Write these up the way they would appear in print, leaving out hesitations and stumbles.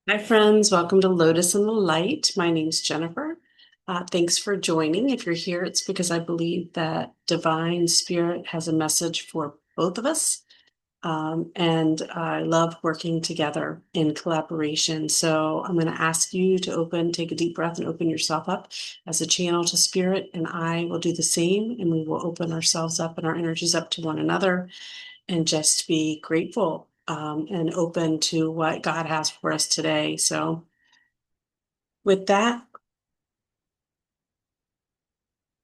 Hi, friends. Welcome to Lotus and the Light. My name's Jennifer. Thanks for joining. If you're here, it's because I believe that Divine Spirit has a message for both of us. And I love working together in collaboration. So I'm going to ask you to take a deep breath and open yourself up as a channel to Spirit. And I will do the same. And we will open ourselves up and our energies up to one another and just be grateful and open to what God has for us today. So, with that,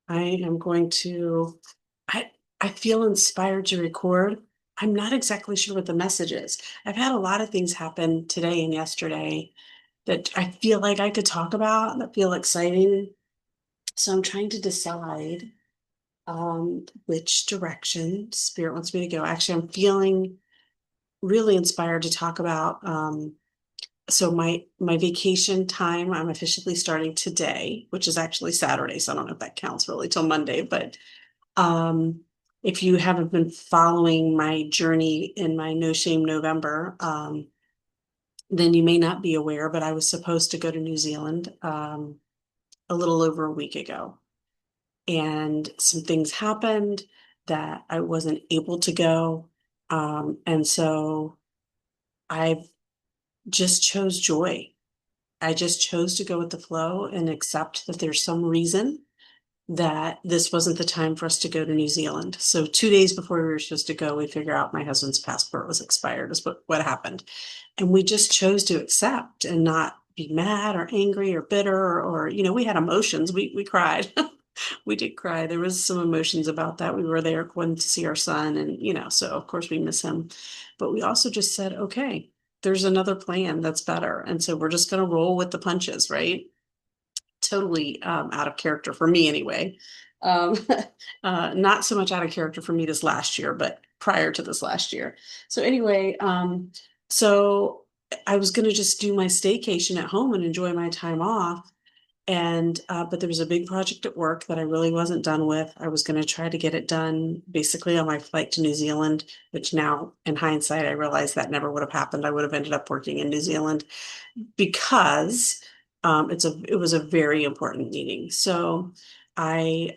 I am going to, I, I feel inspired to record. I'm not exactly sure what the message is. I've had a lot of things happen today and yesterday that I feel like I could talk about that feel exciting. So I'm trying to decide which direction Spirit wants me to go. Actually, I'm feeling really inspired to talk about so my vacation time, I'm officially starting today, which is actually Saturday, so I don't know if that counts really till Monday, but um if you haven't been following my journey in my No Shame November, then you may not be aware, but I was supposed to go to New Zealand a little over a week ago. And some things happened that I wasn't able to go. And so I just chose joy. I just chose to go with the flow and accept that there's some reason that this wasn't the time for us to go to New Zealand. So 2 days before we were supposed to go, we figure out my husband's passport was expired, is what happened. And we just chose to accept and not be mad or angry or bitter or we had emotions. We cried. We did cry. There was some emotions about that. We were there going to see our son and so of course we miss him. But we also just said, okay, there's another plan that's better. And so we're just going to roll with the punches, right? Totally out of character for me anyway. Um, not so much out of character for me this last year, but prior to this last year. So anyway, so I was going to just do my staycation at home and enjoy my time off. And but there was a big project at work that I really wasn't done with. I was going to try to get it done basically on my flight to New Zealand, which now in hindsight, I realize that never would have happened. I would have ended up working in New Zealand because it was a very important meeting. So I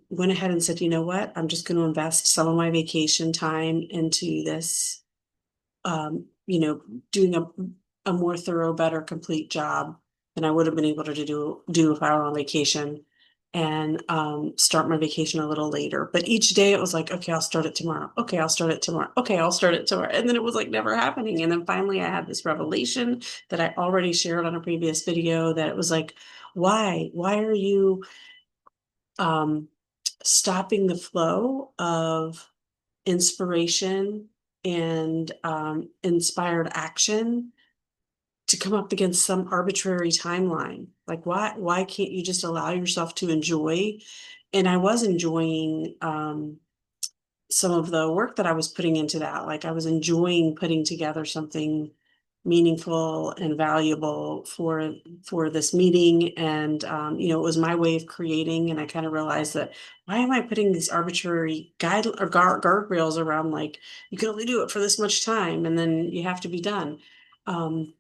went ahead and said, you know what, I'm just going to invest some of my vacation time into this, doing a more thorough, better, complete job than I would have been able to do if I were on vacation, and start my vacation a little later. But each day it was like, okay, I'll start it tomorrow. Okay, I'll start it tomorrow. Okay, I'll start it tomorrow. And then it was like never happening. And then finally I had this revelation that I already shared on a previous video that it was like, why? Why are you um stopping the flow of inspiration and inspired action to come up against some arbitrary timeline? Like, why can't you just allow yourself to enjoy? And I was enjoying some of the work that I was putting into that. Like I was enjoying putting together something meaningful and valuable for this meeting. And it was my way of creating. And I kind of realized that why am I putting these arbitrary guardrails around, like you can only do it for this much time and then you have to be done. Um,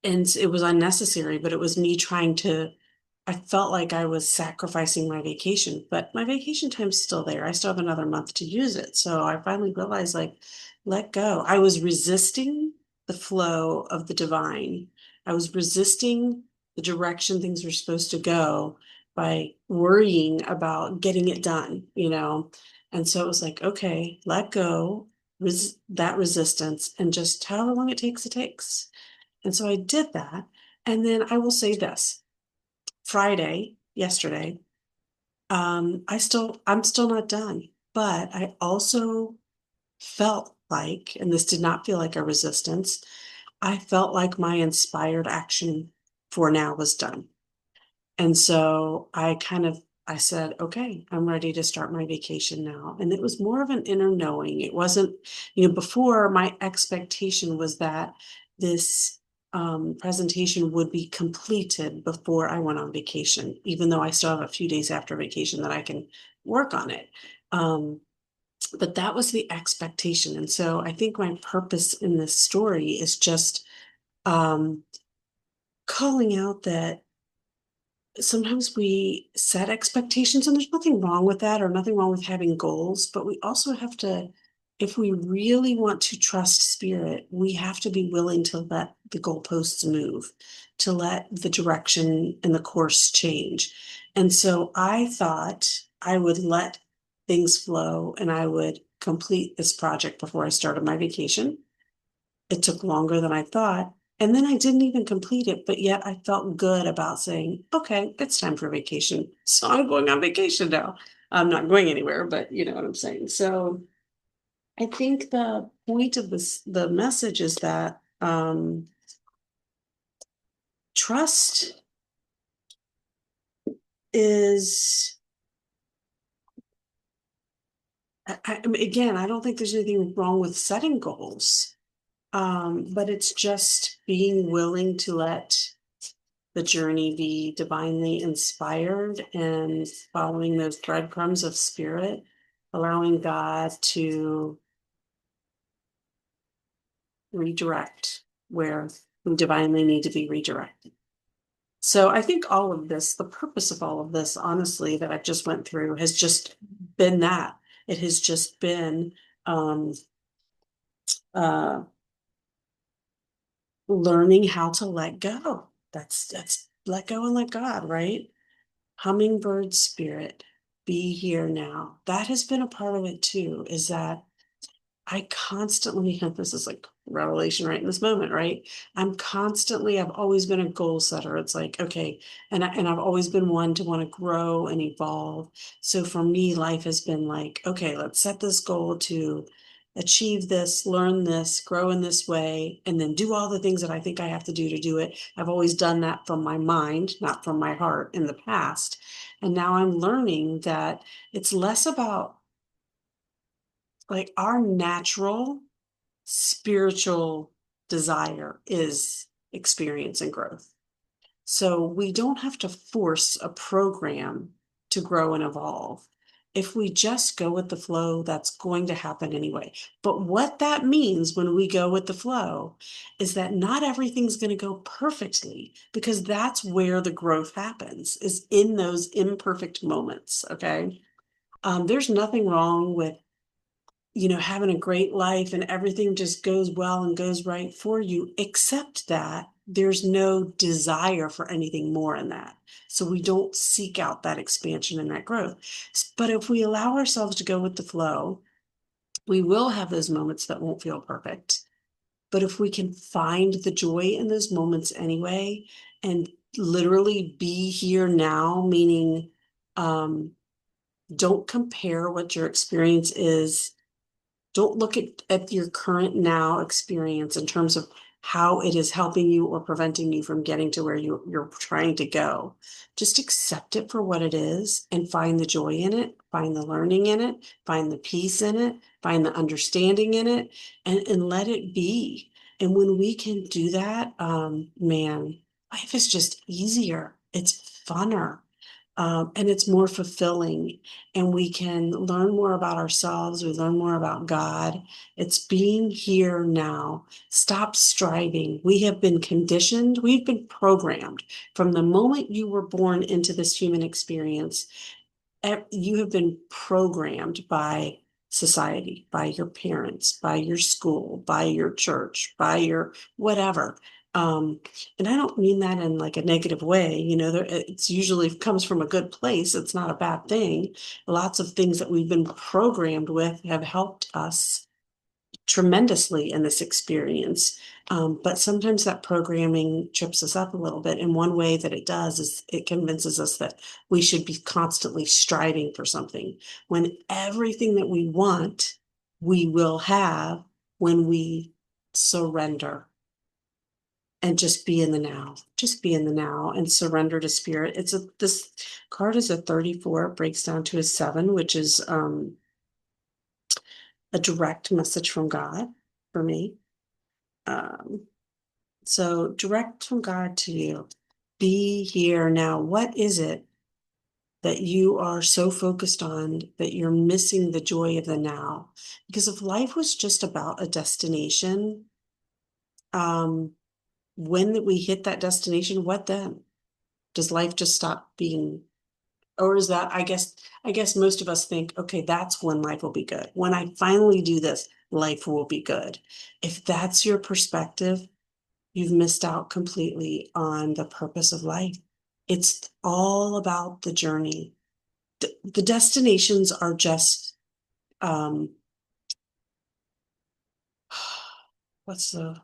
and it was unnecessary, but it was me trying to, I felt like I was sacrificing my vacation, but my vacation time's still there. I still have another month to use it. So I finally realized, like, let go. I was resisting the flow of the divine. I was resisting the direction things were supposed to go by worrying about getting it done. And so it was like, okay, let go, that resistance, and just however long it takes, it takes. And so I did that. And then I will say this, Friday, yesterday, I'm still not done, but I also felt like, and this did not feel like a resistance, I felt like my inspired action for now was done. And so I said, okay, I'm ready to start my vacation now. And it was more of an inner knowing. It wasn't, before my expectation was that this presentation would be completed before I went on vacation, even though I still have a few days after vacation that I can work on it. Um, but that was the expectation. And so I think my purpose in this story is just Um, calling out that sometimes we set expectations, and there's nothing wrong with that or nothing wrong with having goals, but we also have to, if we really want to trust spirit, we have to be willing to let the goalposts move, to let the direction and the course change. And so I thought I would let things flow and I would complete this project before I started my vacation. It took longer than I thought. And then I didn't even complete it, but yet I felt good about saying, okay, it's time for vacation. So I'm going on vacation now. I'm not going anywhere, but you know what I'm saying. So I think the point of the message is that trust is, again, I don't think there's anything wrong with setting goals, but it's just being willing to let the journey be divinely inspired and following those breadcrumbs of spirit, allowing God to redirect where we divinely need to be redirected. So I think all of this, the purpose of all of this, honestly, that I've just went through has just been that. It has just been um, uh, learning how to let go. That's let go and let God, right? Hummingbird spirit, be here now. That has been a part of it too, is that I constantly, this is like revelation right in this moment, right? I've always been a goal setter. It's like, okay, and I've always been one to want to grow and evolve. So for me, life has been like, okay, let's set this goal to achieve this, learn this, grow in this way, and then do all the things that I think I have to do it. I've always done that from my mind, not from my heart in the past. And now I'm learning that it's less about like our natural spiritual desire is experience and growth. So we don't have to force a program to grow and evolve. If we just go with the flow, that's going to happen anyway. But what that means when we go with the flow is that not everything's going to go perfectly because that's where the growth happens, is in those imperfect moments. Okay. There's nothing wrong with having a great life and everything just goes well and goes right for you, except that there's no desire for anything more in that. So we don't seek out that expansion and that growth. But if we allow ourselves to go with the flow, we will have those moments that won't feel perfect. But if we can find the joy in those moments anyway, and literally be here now, meaning don't compare what your experience is, don't look at your current now experience in terms of how it is helping you or preventing you from getting to where you're trying to go. Just accept it for what it is and find the joy in it, find the learning in it, find the peace in it, find the understanding in it, and let it be. And when we can do that, man, life is just easier. It's funner. And it's more fulfilling, and we can learn more about ourselves. We learn more about God. It's being here now. Stop striving. We have been conditioned, we've been programmed from the moment you were born into this human experience. You have been programmed by society, by your parents, by your school, by your church, by your whatever. Um, and I don't mean that in like a negative way. It's usually comes from a good place. It's not a bad thing. Lots of things that we've been programmed with have helped us tremendously in this experience. But sometimes that programming trips us up a little bit. And one way that it does is it convinces us that we should be constantly striving for something when everything that we want, we will have when we surrender and just be in the now. Just be in the now and surrender to spirit. This card is a 34. It breaks down to a 7, which is a direct message from God for me. Um, so direct from God to you. Be here now. What is it that you are so focused on that you're missing the joy of the now? Because if life was just about a destination, um, when we hit that destination, what then? Does life just stop being, or is that, I guess most of us think, okay, that's when life will be good. When I finally do this, life will be good. If that's your perspective, you've missed out completely on the purpose of life. It's all about the journey. The destinations are just, um, what's the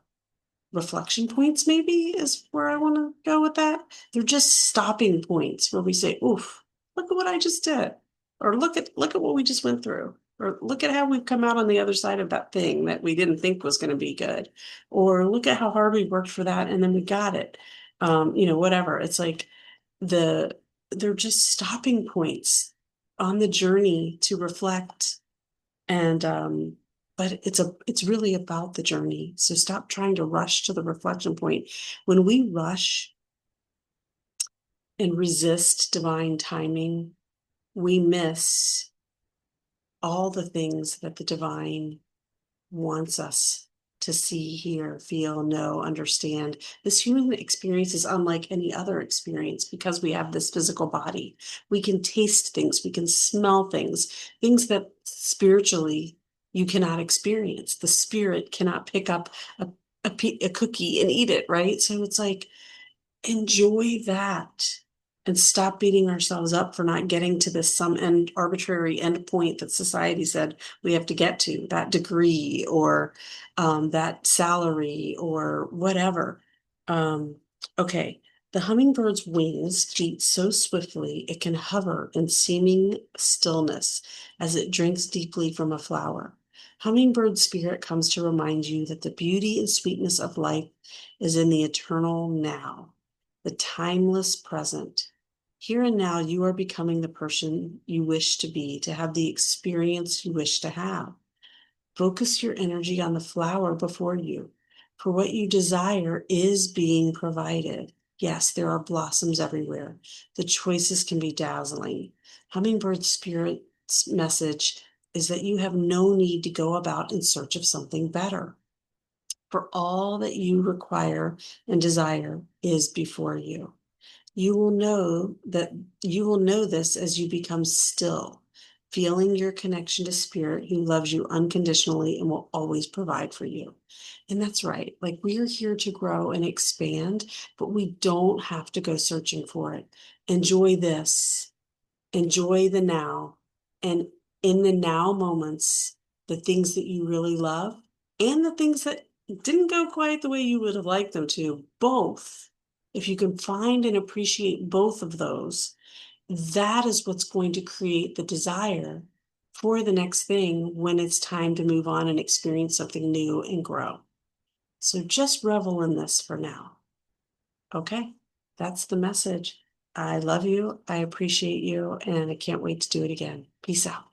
reflection points, maybe is where I want to go with that. They're just stopping points where we say, oof, look at what I just did. Or look at what we just went through. Or look at how we've come out on the other side of that thing that we didn't think was going to be good. Or look at how hard we worked for that and then we got it. Whatever. It's like the they're just stopping points on the journey to reflect and but it's really about the journey. So stop trying to rush to the reflection point. When we rush and resist divine timing, we miss all the things that the divine wants us to see, hear, feel, know, understand. This human experience is unlike any other experience because we have this physical body. We can taste things, we can smell things, things that spiritually you cannot experience. The spirit cannot pick up a cookie and eat it, right? So it's like, enjoy that and stop beating ourselves up for not getting to this some end arbitrary end point that society said we have to get to, that degree or that salary or whatever. Um, okay, the hummingbird's wings beat so swiftly it can hover in seeming stillness as it drinks deeply from a flower. Hummingbird spirit comes to remind you that the beauty and sweetness of life is in the eternal now, the timeless present. Here and now, you are becoming the person you wish to be, to have the experience you wish to have. Focus your energy on the flower before you, for what you desire is being provided. Yes, there are blossoms everywhere. The choices can be dazzling. Hummingbird Spirit's message is that you have no need to go about in search of something better, for all that you require and desire is before you. You will know this as you become still, feeling your connection to spirit who loves you unconditionally and will always provide for you. And that's right. Like, we are here to grow and expand, but we don't have to go searching for it. Enjoy this. Enjoy the now. And in the now moments, the things that you really love and the things that didn't go quite the way you would have liked them to, both. If you can find and appreciate both of those, that is what's going to create the desire for the next thing when it's time to move on and experience something new and grow. So just revel in this for now. Okay, that's the message. I love you. I appreciate you. And I can't wait to do it again. Peace out.